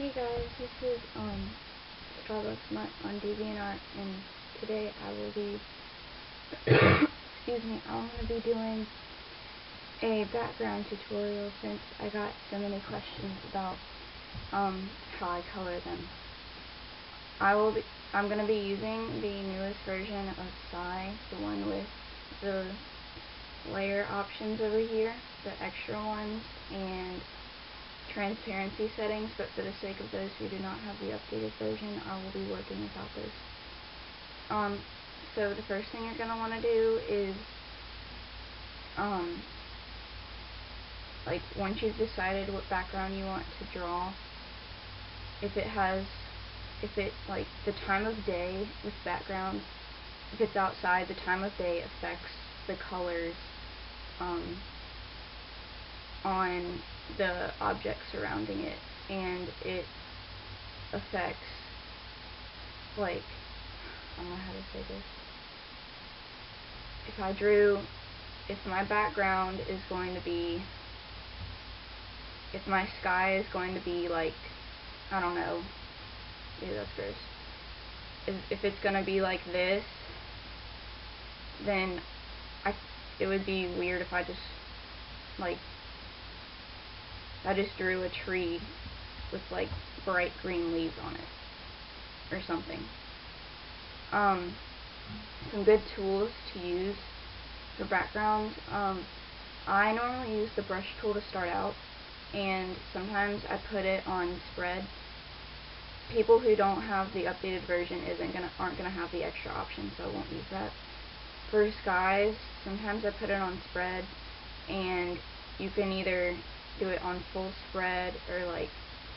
Hey guys, this is Starbucks Mutt on DeviantArt, and today I will be excuse me, I'm going to be doing a background tutorial since I got so many questions about how I color them. I'm going to be using the newest version of Psy, the one with the layer options over here, the extra ones, and transparency settings, but for the sake of those who do not have the updated version, I will be working without those. So the first thing you're going to want to do is, like, once you've decided what background you want to draw, like, the time of day with backgrounds, if it's outside, the time of day affects the colors, on the object surrounding it, and it affects, like, I don't know how to say this. If my background is going to be, if my sky is going to be like, I don't know, ew, that's gross. If it's going to be like this, then it would be weird if I just, like, I just drew a tree with, like, bright green leaves on it, or something. Some good tools to use for backgrounds. I normally use the brush tool to start out, and sometimes I put it on spread. People who don't have the updated version aren't gonna have the extra option, so I won't use that. For skies, sometimes I put it on spread, and you can either do it on full spread or like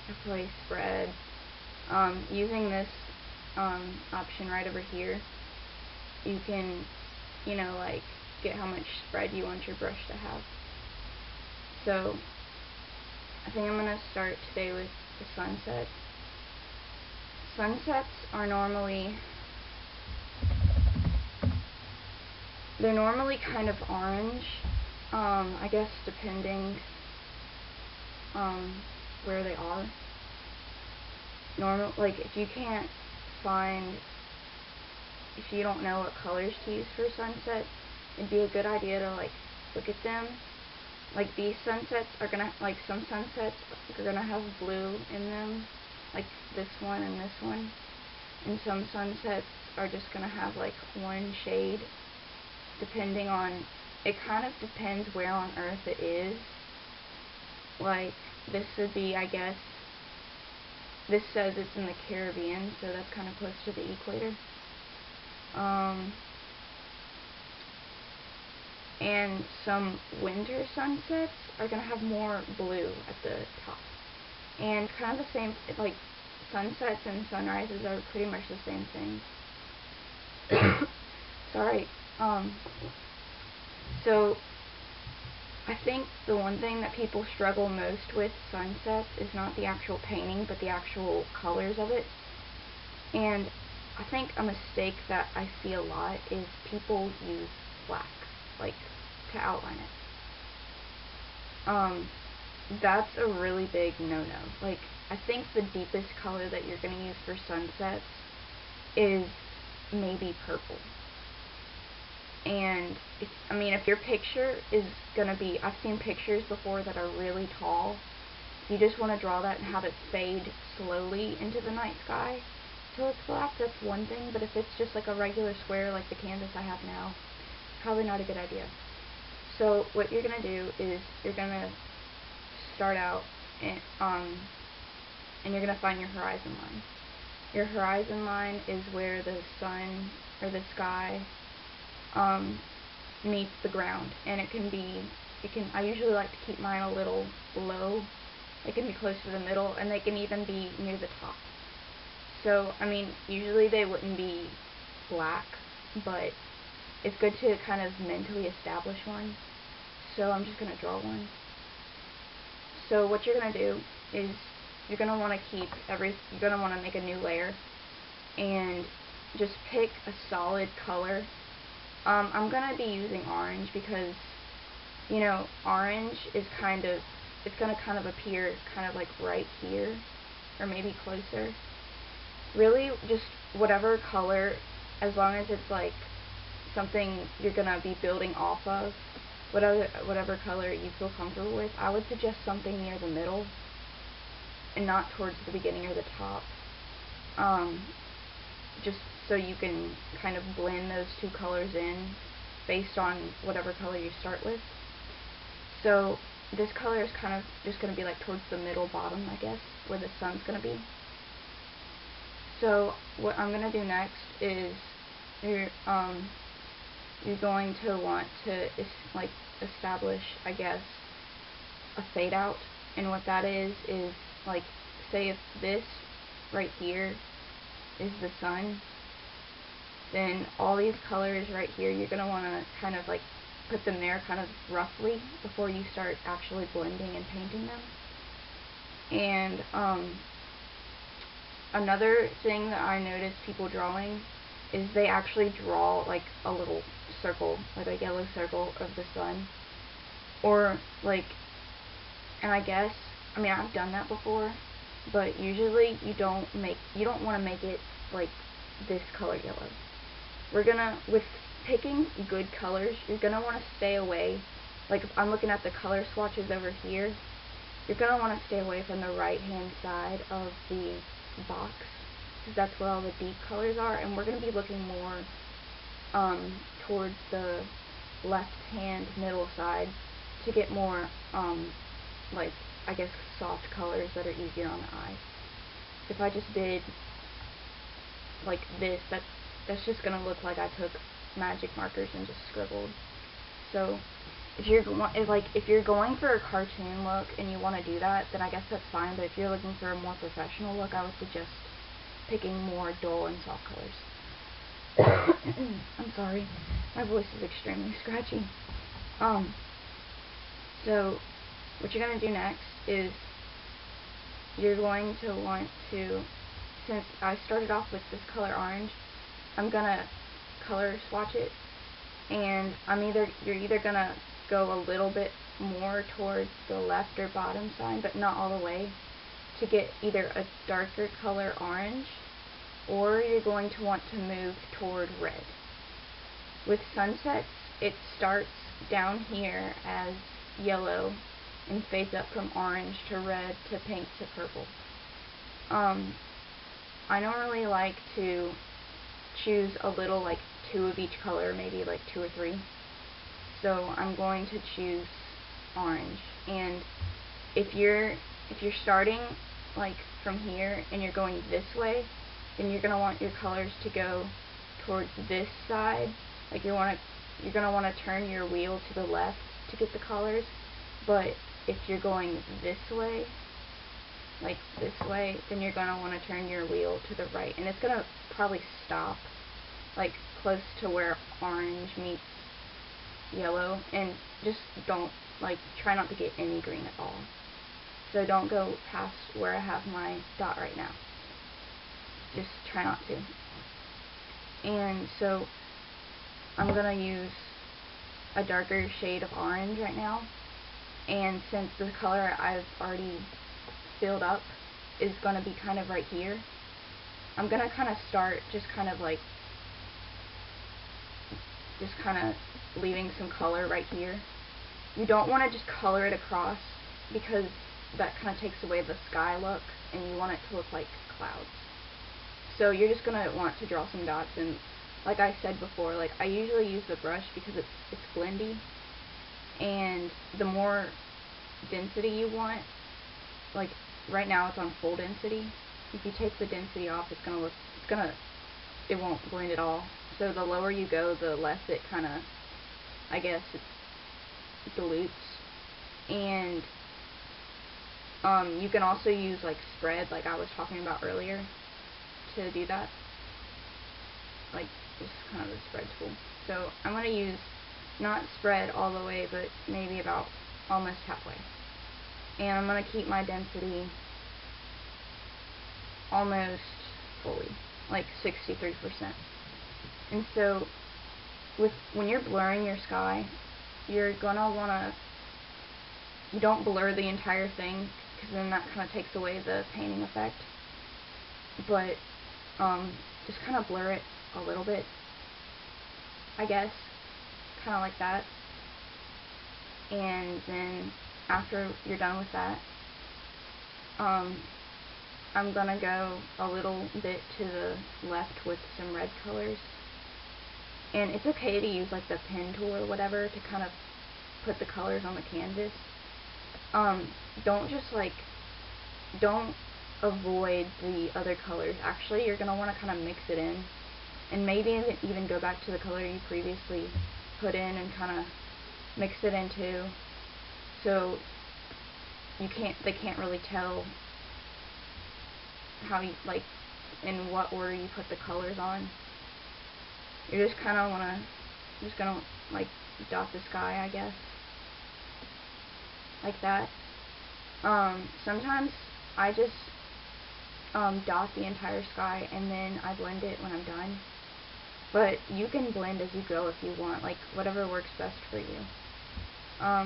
halfway spread. Using this option right over here, you can, like, get how much spread you want your brush to have. So I think I'm going to start today with the sunset. Sunsets are normally kind of orange, I guess, depending where they are. Like, if you don't know what colors to use for sunset, it'd be a good idea to, like, look at them. Like, these sunsets are gonna, like, some sunsets are gonna have blue in them, like this one and this one, and some sunsets are just gonna have, like, one shade, depending on, it kind of depends where on Earth it is. Like, this would be, I guess, this says it's in the Caribbean, so that's kind of close to the equator. And some winter sunsets are going to have more blue at the top. And kind of the same, like, sunsets and sunrises are pretty much the same thing. Sorry. So I think the one thing that people struggle most with sunsets is not the actual painting, but the actual colors of it. And I think a mistake that I see a lot is people use black, like, to outline it. That's a really big no-no. Like, I think the deepest color that you're going to use for sunsets is maybe purple. And if your picture is gonna be, I've seen pictures before that are really tall. If you just want to draw that and have it fade slowly into the night sky till it's black, that's one thing. But if it's just like a regular square, like the canvas I have now, probably not a good idea. So what you're gonna do is you're gonna start out and you're gonna find your horizon line. Your horizon line is where the sun or the sky meets the ground, and I usually like to keep mine a little low. They can be close to the middle, and they can even be near the top. So, usually they wouldn't be black, but it's good to kind of mentally establish one. So I'm just going to draw one. So what you're going to do is you're going to want to make a new layer, and just pick a solid color. I'm going to be using orange because, orange is it's going to kind of appear kind of like right here. or maybe closer. Really, just whatever color, as long as it's like something you're gonna be building off of, whatever color you feel comfortable with. I would suggest something near the middle and not towards the beginning or the top. Just so you can kind of blend those two colors in based on whatever color you start with. So this color is kind of just going to be like towards the middle bottom, I guess, where the sun's going to be. So what I'm going to do next is you're going to want to establish, I guess, a fade out. And what that is like, say if this right here is the sun, then all these colors right here, you're going to want to kind of like put them there kind of roughly before you start actually blending and painting them. And another thing that I notice people drawing is they actually draw like a little circle, like a yellow circle of the sun. Or like, and I guess, I mean, I've done that before, but usually you don't want to make it like this color yellow. With picking good colors, you're going to want to stay away, like if I'm looking at the color swatches over here, you're going to want to stay away from the right hand side of the box, because that's where all the deep colors are, and we're going to be looking more towards the left hand middle side to get more like, I guess, soft colors that are easier on the eye. If I just did like this, that's just going to look like I took magic markers and just scribbled. So if you're going for a cartoon look and you want to do that, then I guess that's fine. But if you're looking for a more professional look, I would suggest picking more dull and soft colors. I'm sorry, my voice is extremely scratchy. So what you're going to do next is you're going to want to, since I started off with this color orange, I'm going to color swatch it, and you're either going to go a little bit more towards the left or bottom side, but not all the way, to get either a darker color orange, or you're going to want to move toward red. With sunsets, it starts down here as yellow and fades up from orange to red to pink to purple. I normally like to choose a little, like 2 of each color, maybe like 2 or 3. So I'm going to choose orange. And if you're starting like from here and you're going this way, then you're gonna want your colors to go towards this side. Like you're gonna want to turn your wheel to the left to get the colors. But if you're going this way, like this way, then you're gonna want to turn your wheel to the right, and it's gonna probably stop like close to where orange meets yellow, and just don't, like, try not to get any green at all. So don't go past where I have my dot right now. Just try not to. And so I'm gonna use a darker shade of orange right now, and since the color I've already filled up is gonna be kind of right here, I'm gonna kind of start just kind of leaving some color right here. You don't want to just color it across, because that kind of takes away the sky look, and you want it to look like clouds. So you're just going to want to draw some dots, and like I said before, like I usually use the brush because it's blendy, and the more density you want, like right now it's on full density. If you take the density off, it won't blend at all. So the lower you go, the less it kind of, I guess, it dilutes. And you can also use like spread, like I was talking about earlier, to do that. Like just kind of a spread tool. So I'm going to use not spread all the way, but maybe about almost halfway. And I'm going to keep my density almost fully, like 63%. And so when you're blurring your sky, you're going to want to, you don't blur the entire thing, because then that kind of takes away the painting effect. But just kind of blur it a little bit, I guess, kind of like that. And then after you're done with that, I'm gonna go a little bit to the left with some red colors. And it's okay to use like the pen tool or whatever to kind of put the colors on the canvas. Don't avoid the other colors. Actually, you're gonna want to kind of mix it in, and maybe even go back to the color you previously put in and kind of mix it in too. So they can't really tell how you, like, in what order you put the colors on. You just kind of just gonna like dot the sky, I guess, like that. Sometimes I just dot the entire sky and then I blend it when I'm done. But you can blend as you go if you want, like whatever works best for you. Try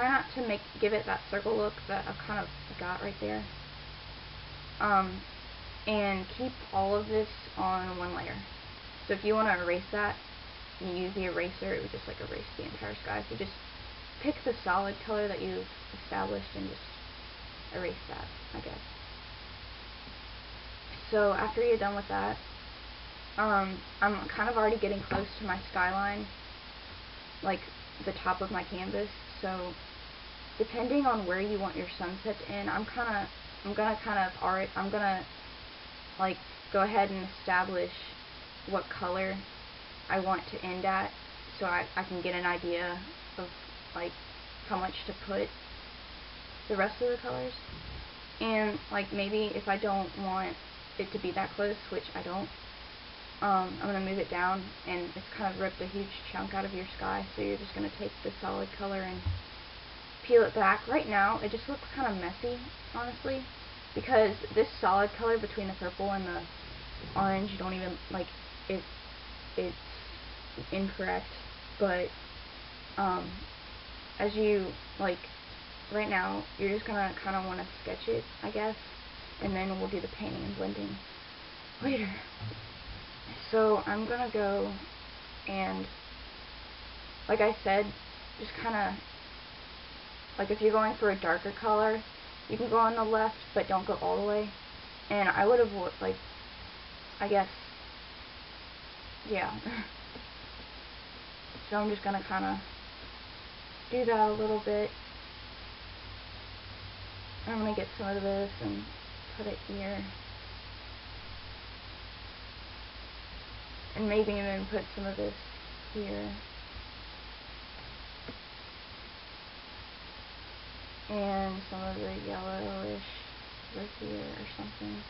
not to give it that circle look that I've kind of got right there. And keep all of this on one layer. So if you want to erase that, you use the eraser, it would just like erase the entire sky. So just pick the solid color that you've established and just erase that, I guess. So after you're done with that, I'm kind of already getting close to my skyline, like the top of my canvas. So depending on where you want your sunset to end, I'm gonna like go ahead and establish what color I want to end at, so I can get an idea of like how much to put the rest of the colors. And like maybe if I don't want it to be that close, which I don't, I'm gonna move it down, and it's kind of ripped a huge chunk out of your sky. So you're just gonna take the solid color and peel it back. Right now it just looks kind of messy, honestly, because this solid color between the purple and the orange, you don't even like it. It's incorrect, but as you like right now, you're just gonna kind of want to sketch it, I guess, and then we'll do the painting and blending later. So I'm gonna go and, like I said, just kind of like if you're going for a darker color, you can go on the left, but don't go all the way. And I would have, like, I guess, yeah. So I'm just gonna kind of do that a little bit. I'm gonna get some of this and put it here. And maybe even put some of this here. And some of the yellowish right here or something.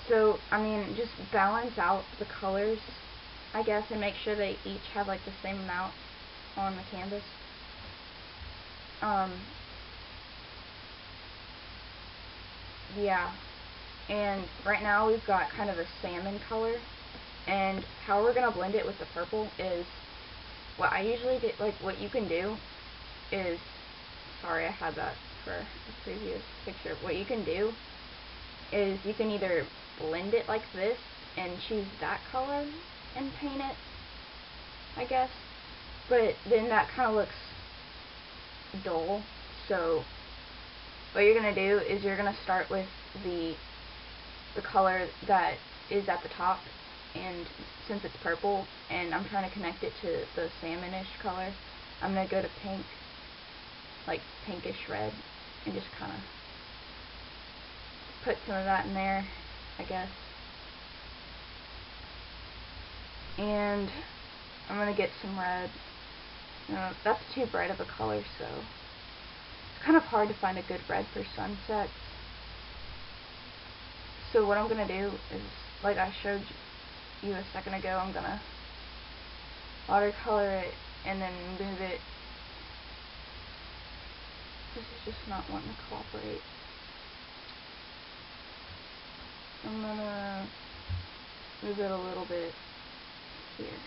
So, I mean, just balance out the colors, I guess, and make sure they each have like the same amount on the canvas. Yeah. And right now we've got kind of a salmon color, and how we're gonna blend it with the purple is what I usually do. Like, what you can do is, sorry, I had that for a previous picture. What you can do is you can either blend it like this and choose that color and paint it, I guess, but then that kind of looks dull. So what you're gonna do is you're gonna start with the color that is at the top, and since it's purple and I'm trying to connect it to the salmonish color, I'm gonna go to pink, like pinkish red, and just kind of put some of that in there, I guess. And I'm gonna get some red. That's too bright of a color, so it's kind of hard to find a good red for sunsets. So what I'm gonna do is, like I showed you a second ago, I'm gonna watercolor it and then move it. This is just not wanting to cooperate. I'm gonna move it a little bit here.